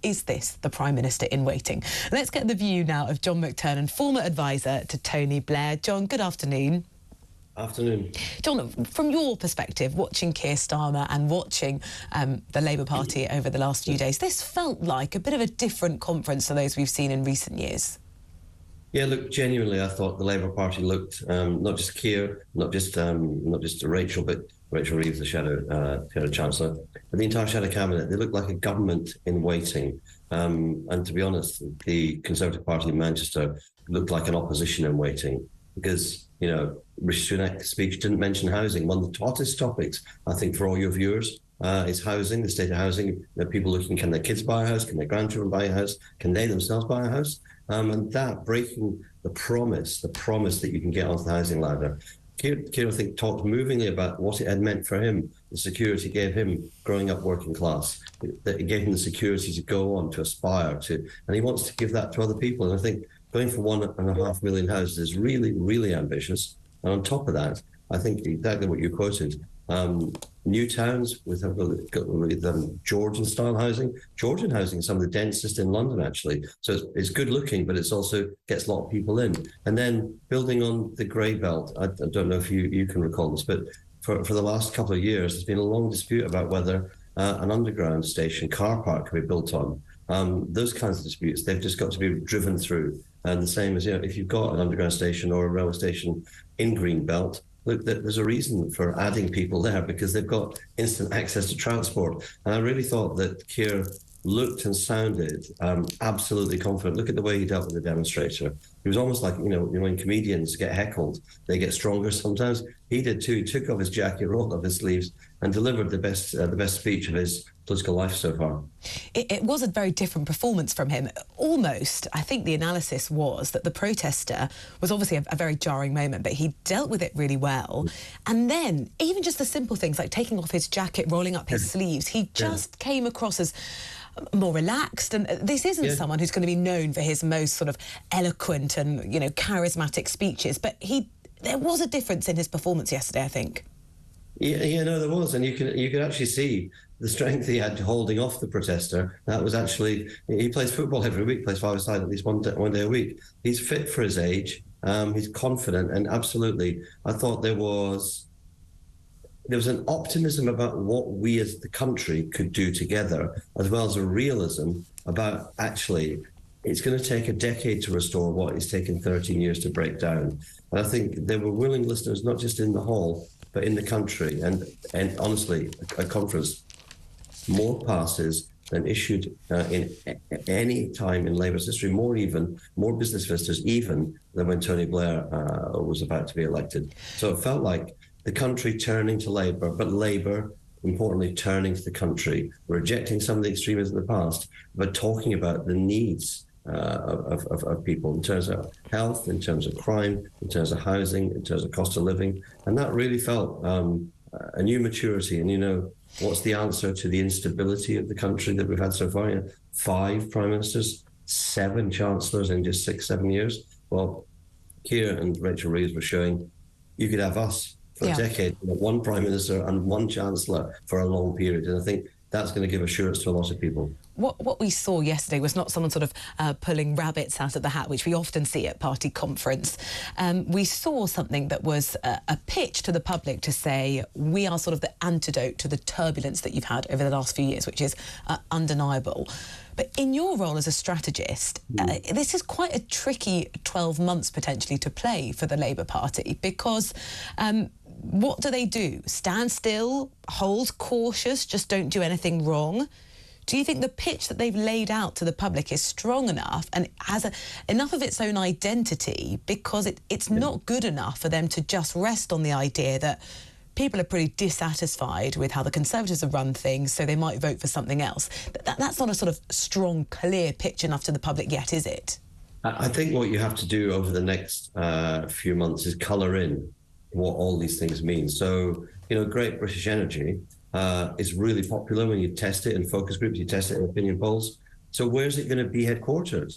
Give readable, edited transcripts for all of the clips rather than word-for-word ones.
is this the Prime Minister in waiting? Let's get the view now of John McTernan, former advisor to Tony Blair. John, good afternoon. Afternoon. John, from your perspective, watching Keir Starmer and watching the Labour Party over the last few days, this felt like a bit of a different conference to those we've seen in recent years. Yeah, look, genuinely, I thought the Labour Party looked, not just Keir, not just Rachel, but Rachel Reeves, the Shadow Chancellor, but the entire Shadow Cabinet. They looked like a government in waiting. And to be honest, the Conservative Party in Manchester looked like an opposition in waiting because, you know, Rishi Sunak's speech didn't mention housing. One of the hottest topics, I think, for all your viewers is housing, the state of housing. You know, people looking, can their kids buy a house? Can their grandchildren buy a house? Can they themselves buy a house? And that breaking the promise that you can get onto the housing ladder. Keir, I think, talked movingly about what it had meant for him, the security it gave him growing up working class, that it gave him the security to go on, to aspire to, and he wants to give that to other people. And I think going for 1.5 million houses is really, really ambitious. And on top of that, I think exactly what you quoted, new towns with Georgian-style housing. Georgian housing is some of the densest in London, actually. So it's good looking, but it's also gets a lot of people in. And then building on the grey belt, I don't know if you can recall this, but for the last couple of years, there's been a long dispute about whether an underground station car park can be built on. Those kinds of disputes, they've just got to be driven through. And the same as, you know, if you've got an underground station or a railway station in Greenbelt, look, there's a reason for adding people there because they've got instant access to transport. And I really thought that Keir looked and sounded absolutely confident. Look at the way he dealt with the demonstrator. He was almost like, you know, when comedians get heckled, they get stronger sometimes. He did too. He took off his jacket, rolled up his sleeves, and delivered the best speech of his political life so far. It was a very different performance from him. Almost, I think the analysis was that the protester was obviously a very jarring moment, but he dealt with it really well. And then even just the simple things like taking off his jacket, rolling up his sleeves, he just came across as more relaxed. And this isn't someone who's going to be known for his most sort of eloquent and, you know, charismatic speeches, but there was a difference in his performance yesterday, I think. Yeah, no, there was, and you could actually see the strength he had holding off the protester. That was actually, he plays football every week, plays five-a-side at least one day a week. He's fit for his age. He's confident, and absolutely, I thought there was an optimism about what we as the country could do together, as well as a realism about actually it's going to take a decade to restore what it's taken 13 years to break down. And I think there were willing listeners, not just in the hall, but in the country. And honestly, a conference, more passes than issued in any time in Labour's history, more business visitors even than when Tony Blair was about to be elected. So it felt like the country turning to Labour, but Labour, importantly, turning to the country, rejecting some of the extremism of the past, but talking about the needs of people in terms of health, in terms of crime, in terms of housing, in terms of cost of living. And that really felt a new maturity. And, you know, what's the answer to the instability of the country that we've had so far? You know, 5 prime ministers, 7 chancellors in just 6-7 years. Well, Keir and Rachel Reeves were showing you could have us for a decade, you know, 1 prime minister and 1 chancellor for a long period. And I think that's going to give assurance to a lot of people. What we saw yesterday was not someone sort of pulling rabbits out of the hat, which we often see at party conference. We saw something that was a pitch to the public to say, we are sort of the antidote to the turbulence that you've had over the last few years, which is undeniable. But in your role as a strategist, this is quite a tricky 12 months potentially to play for the Labour Party because what do? Stand still, hold cautious, just don't do anything wrong? Do you think the pitch that they've laid out to the public is strong enough and has enough of its own identity because it's not good enough for them to just rest on the idea that people are pretty dissatisfied with how the Conservatives have run things, so they might vote for something else? That's not a sort of strong, clear pitch enough to the public yet, is it? I think what you have to do over the next few months is colour in what all these things mean. So, you know, Great British Energy is really popular when you test it in focus groups, you test it in opinion polls. So where's it going to be headquartered?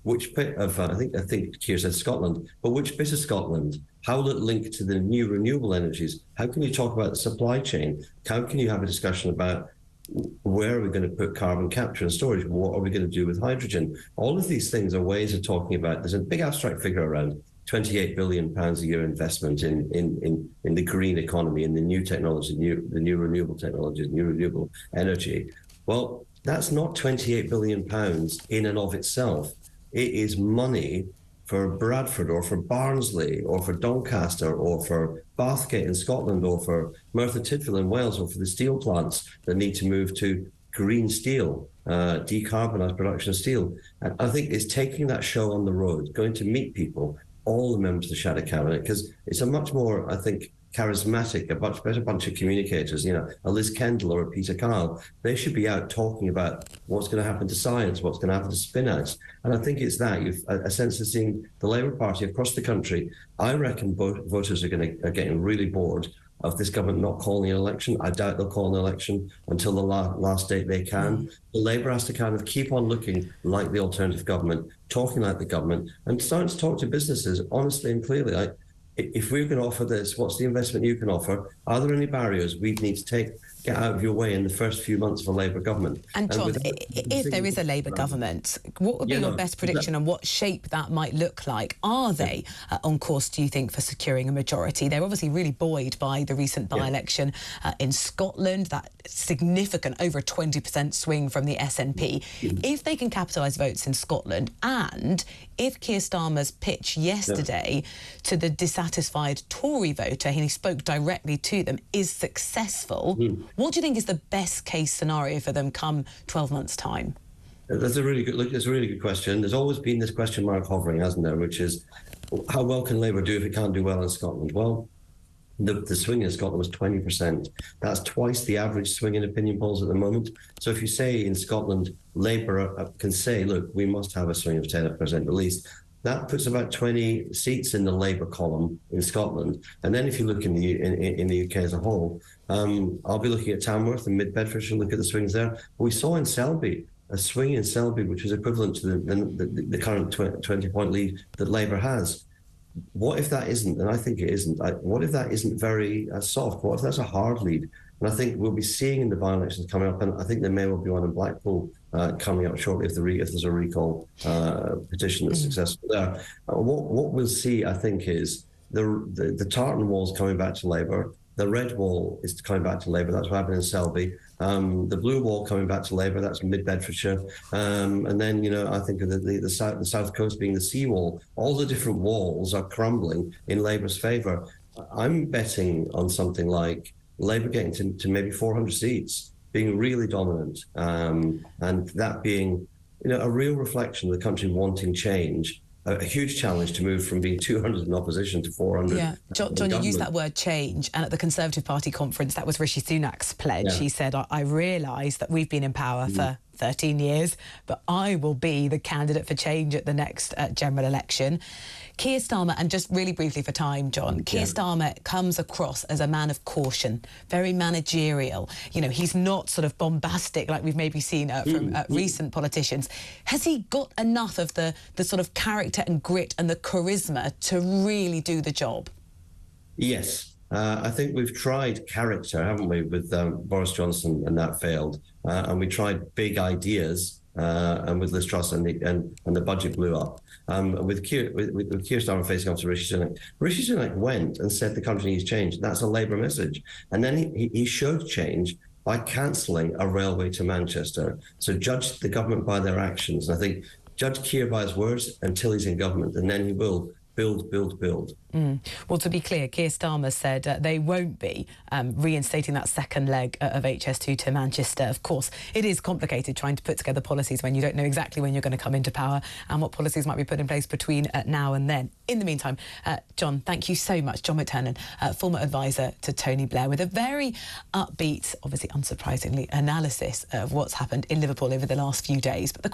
Which bit of, I think Keir said Scotland, but which bit of Scotland? How will it link to the new renewable energies? How can you talk about the supply chain? How can you have a discussion about Where are we going to put carbon capture and storage? What are we going to do with hydrogen? All of these things are ways of talking about. There's a big abstract figure around £28 billion a year investment in the green economy, in the new technology, the new renewable technologies, new renewable energy. Well, that's not £28 billion in and of itself. It is money for Bradford or for Barnsley or for Doncaster or for Bathgate in Scotland or for Merthyr Tydfil in Wales or for the steel plants that need to move to green steel, decarbonised production of steel. And I think it's taking that show on the road, going to meet people, all the members of the Shadow Cabinet, because it's a much more, I think, charismatic, a much better bunch of communicators, a Liz Kendall or a Peter Kyle. They should be out talking about what's going to happen to science, what's going to happen to spin-outs. And I think it's that, you've a sense of seeing the Labour Party across the country. I reckon voters are getting really bored of this government not calling an election. I doubt they'll call an election until the last date they can. The Labour has to kind of keep on looking like the alternative government, talking like the government, and starting to talk to businesses honestly and clearly. Like, if we're going to offer this, what's the investment you can offer? Are there any barriers we need to get out of your way in the first few months of a Labour government? And John, if there is a Labour government, what would be your best prediction on what shape that might look like? Are they on course, do you think, for securing a majority? They're obviously really buoyed by the recent by-election in Scotland, that significant over 20% swing from the SNP. If they can capitalise votes in Scotland, and if Keir Starmer's pitch yesterday to the dissatisfied Tory voter, and he spoke directly to them, is successful, what do you think is the best case scenario for them come 12 months' time? That's a really good question. There's always been this question mark hovering, hasn't there, which is how well can Labour do if it can't do well in Scotland? Well, the swing in Scotland was 20%. That's twice the average swing in opinion polls at the moment. So if you say in Scotland, Labour can say, look, we must have a swing of 10% at least, that puts about 20 seats in the Labour column in Scotland. And then if you look in the UK as a whole, I'll be looking at Tamworth and Mid Bedfordshire, look at the swings there. We saw in Selby a swing in Selby, which was equivalent to the current 20-point lead that Labour has. What if that isn't, and I think it isn't, what if that isn't very soft? What if that's a hard lead? And I think we'll be seeing in the by-elections coming up, and I think there may well be one in Blackpool coming up shortly if there's a recall petition that's successful there. What we'll see, I think, is the tartan wall's coming back to Labour. The red wall is coming back to Labour. That's what happened in Selby. The blue wall coming back to Labour. That's Mid Bedfordshire. And then, I think of the south coast being the sea wall. All the different walls are crumbling in Labour's favour. I'm betting on something like Labour getting to maybe 400 seats, being really dominant, and that being, a real reflection of the country wanting change. A huge challenge to move from being 200 in opposition to 400. Yeah, John, you used that word change, and at the Conservative Party conference, that was Rishi Sunak's pledge. Yeah. He said, I realise that we've been in power for 13 years, but I will be the candidate for change at the next general election. Keir Starmer, and just really briefly for time, John, Keir Starmer comes across as a man of caution, very managerial. He's not sort of bombastic like we've maybe seen from recent politicians. Has he got enough of the sort of character and grit and the charisma to really do the job? Yes. I think we've tried character, haven't we, with Boris Johnson, and that failed. And we tried big ideas, and with Liz Truss, and the budget blew up. With Keir Starmer facing off to Rishi Sunak went and said the country needs change. That's a Labour message. And then he showed change by cancelling a railway to Manchester. So judge the government by their actions. And I think judge Keir by his words until he's in government, and then he will build. Well, to be clear, Keir Starmer said they won't be reinstating that second leg of HS2 to Manchester. Of course, it is complicated trying to put together policies when you don't know exactly when you're going to come into power and what policies might be put in place between now and then. In the meantime, John, thank you so much. John McTernan, former advisor to Tony Blair, with a very upbeat, obviously unsurprisingly, analysis of what's happened in Liverpool over the last few days. But